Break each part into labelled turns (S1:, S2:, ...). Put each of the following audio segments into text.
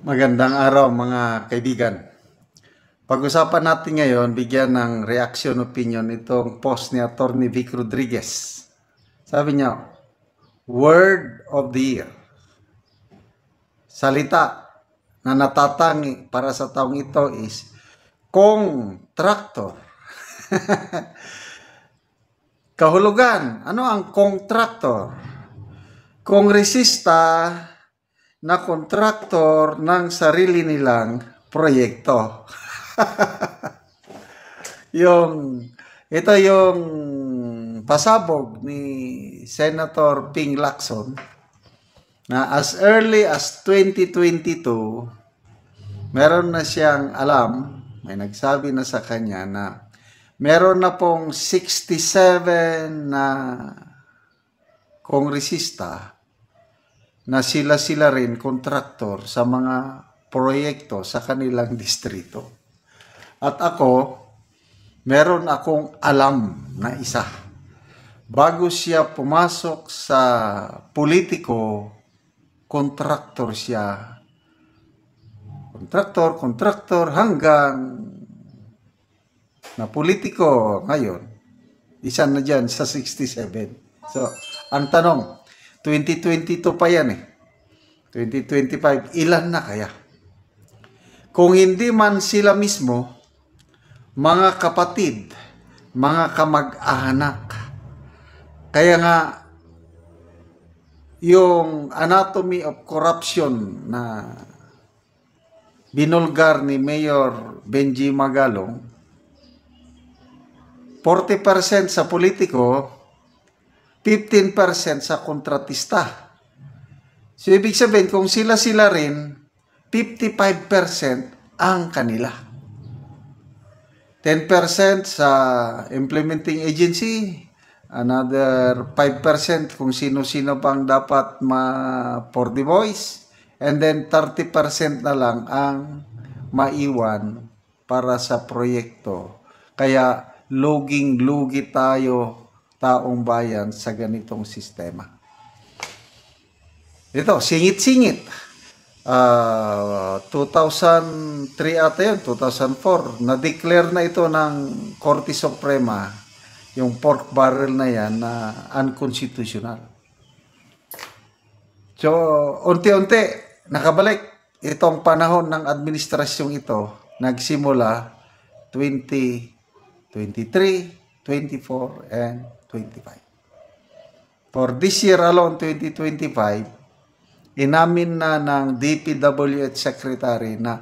S1: Magandang araw mga kaibigan. Pag-usapan natin ngayon, bigyan ng reaction opinion itong post ni Atty. Vic Rodriguez. Sabi niya, Word of the Year. Salita na natatangi para sa taong ito is kontraktor. Kahulugan, ano ang kontraktor? Kongresista na kontraktor ng sarili nilang proyekto. Ito yung pasabog ni Senator Ping Lacson na as early as 2022, meron na siyang alam, may nagsabi na sa kanya na meron na pong 67 na kongresista na sila rin kontraktor sa mga proyekto sa kanilang distrito. At ako, meron akong alam na isa. Bago siya pumasok sa politiko, kontraktor siya. Kontraktor hanggang na politiko ngayon. Isa na dyan sa 67. So, ang tanong, 2022 pa yan eh. 2025, ilan na kaya? Kung hindi man sila mismo, mga kapatid, mga kamag-anak. Kaya nga, yung anatomy of corruption na binulgar ni Mayor Benji Magalong, 40% sa politiko, 15% sa kontratista. So, ibig sabihin, kung sila rin, 55% ang kanila. 10% sa implementing agency, another 5% kung sino-sino pang dapat for the voice, and then 30% na lang ang maiwan para sa proyekto. Kaya luging-lugi tayo, taong bayan, sa ganitong sistema. Ito, singit-singit. 2003 ata yun, 2004, na-declare na ito ng Korte Suprema, yung pork barrel na yan, na unconstitutional. So, unti-unti, nakabalik itong panahon ng administrasyong ito, nagsimula 2023, 24, and 25. For this year alone, 2025, inamin na ng DPWH Secretary na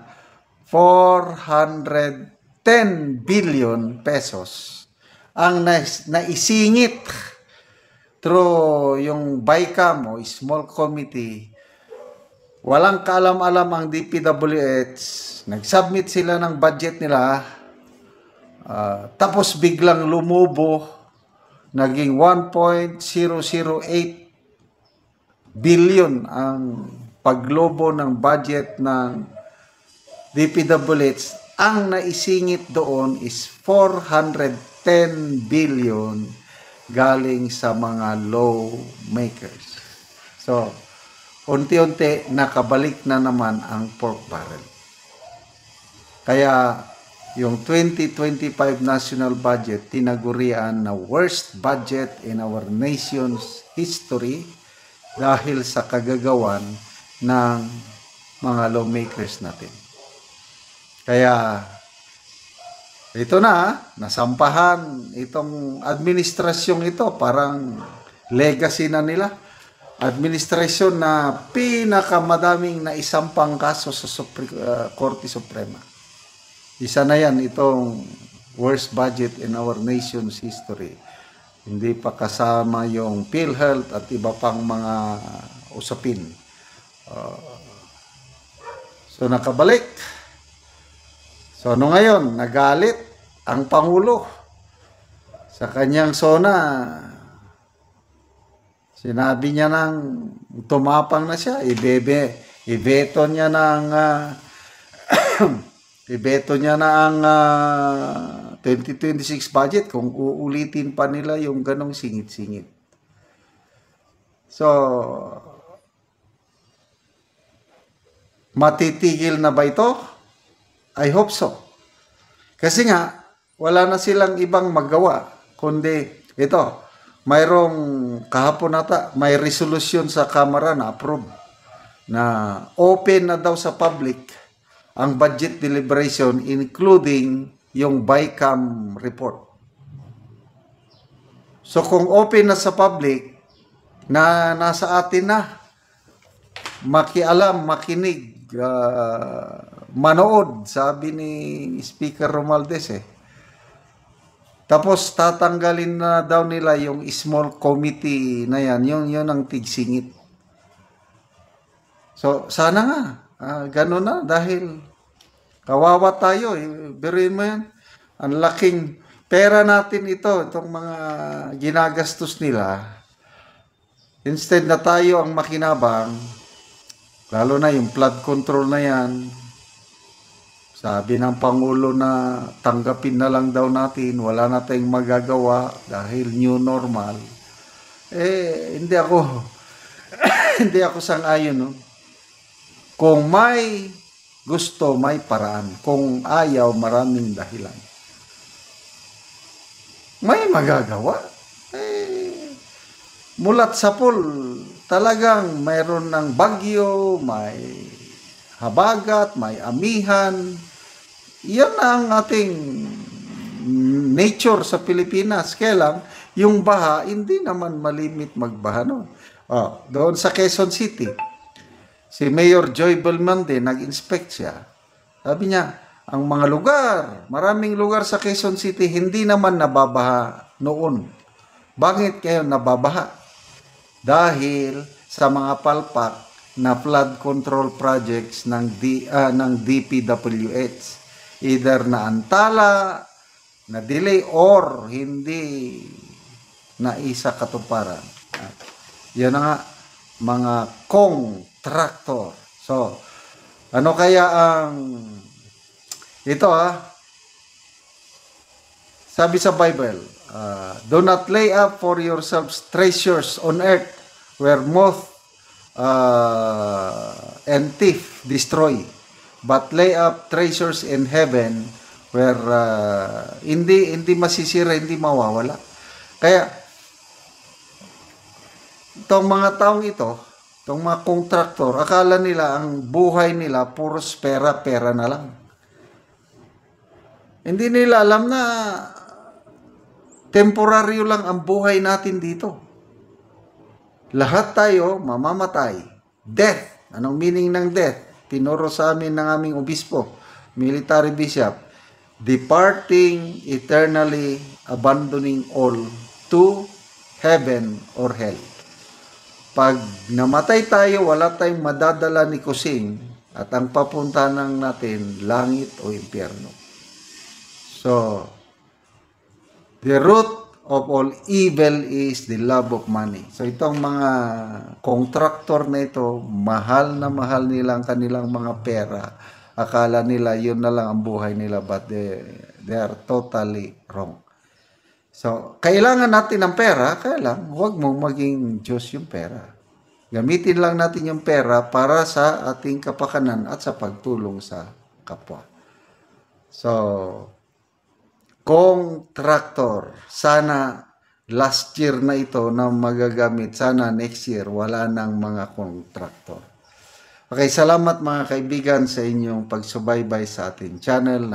S1: 410 billion pesos ang naisingit through yung BICAM o Small Committee. Walang kaalam-alam ang DPWH. Nag-submit sila ng budget nila. Tapos biglang lumubo. Naging 1.008 billion ang paglobo ng budget ng DPWH. Ang naisingit doon is 410 billion galing sa mga lawmakers. So, unti-unti nakabalik na naman ang pork barrel. Kaya yung 2025 national budget tinagurian na worst budget in our nation's history dahil sa kagagawan ng mga lawmakers natin. Kaya ito na, nasampahan itong administrasyong ito, parang legacy na nila. Administrasyon na pinakamadaming naisampang kaso sa Korte Suprema. Isa na yan, itong worst budget in our nation's history. Hindi pa kasama yung PhilHealth at iba pang mga usapin. So nakabalik. So ano ngayon? Nagalit ang Pangulo sa kanyang SONA. Sinabi niya nang tumapang na siya. Ibeto niya na ang 2026 budget kung uulitin pa nila yung ganong singit-singit. So, Matitigil na ba ito? I hope so. Kasi nga, wala na silang ibang magawa, kundi ito, mayroong kahapon nata, may resolution sa Kamara na approve na open na daw sa public ang budget deliberation including yung BICAM report. So kung open na sa public, na nasa atin na makialam, makinig, manood, sabi ni Speaker Romualdez Tapos tatanggalin na daw nila yung small committee na yan, yun ang tigsingit. So sana nga, gano'n na dahil kawawa tayo. Biruin mo yan, ang laking pera natin itong mga ginagastos nila. Instead na tayo ang makinabang, lalo na yung flood control na yan, sabi ng Pangulo na tanggapin na lang daw natin, wala na tayong magagawa dahil new normal. Hindi ako hindi ako sang-ayon, no? Kung may gusto, may paraan. Kung ayaw, maraming dahilan. May magagawa. Mulat sa pool, talagang mayroon ng bagyo, may habagat, may amihan. Yan ang ating nature sa Pilipinas. Kaya lang, yung baha, hindi naman malimit magbaha. No? Doon sa Quezon City, si Mayor Joy Belmonte, nag-inspect siya. Sabi niya, ang mga lugar, maraming lugar sa Quezon City, hindi naman nababaha noon. Bakit kayo nababaha? Dahil sa mga palpak na flood control projects ng DPWH. Either na antala, na delay, or hindi na isa katuparan. Yan na nga, mga contractor. So, ano kaya ang ito sabi sa Bible, do not lay up for yourselves treasures on earth where moth and thief destroy, but lay up treasures in heaven where hindi masisira, hindi mawawala. Kaya itong mga taong ito, itong mga kontraktor, akala nila ang buhay nila puros pera na lang. Hindi nila alam na temporaryo lang ang buhay natin dito. Lahat tayo mamamatay. Death. Anong meaning ng death? Tinuro sa amin ng aming obispo, military bishop. Departing eternally, abandoning all to heaven or hell. Pag namatay tayo, wala tayong madadala ni kusing at ang papunta ng natin, langit o impyerno. So, the root of all evil is the love of money. So itong mga contractor na ito, mahal na mahal nilang kanilang mga pera. Akala nila yun na lang ang buhay nila, but they are totally wrong. So, kailangan natin ng pera, kaya lang, huwag mong maging Diyos yung pera. Gamitin lang natin yung pera para sa ating kapakanan at sa pagtulong sa kapwa. So, contractor, sana last year na ito na magagamit, sana next year wala nang mga contractor. Okay, salamat mga kaibigan sa inyong pagsubaybay sa ating channel.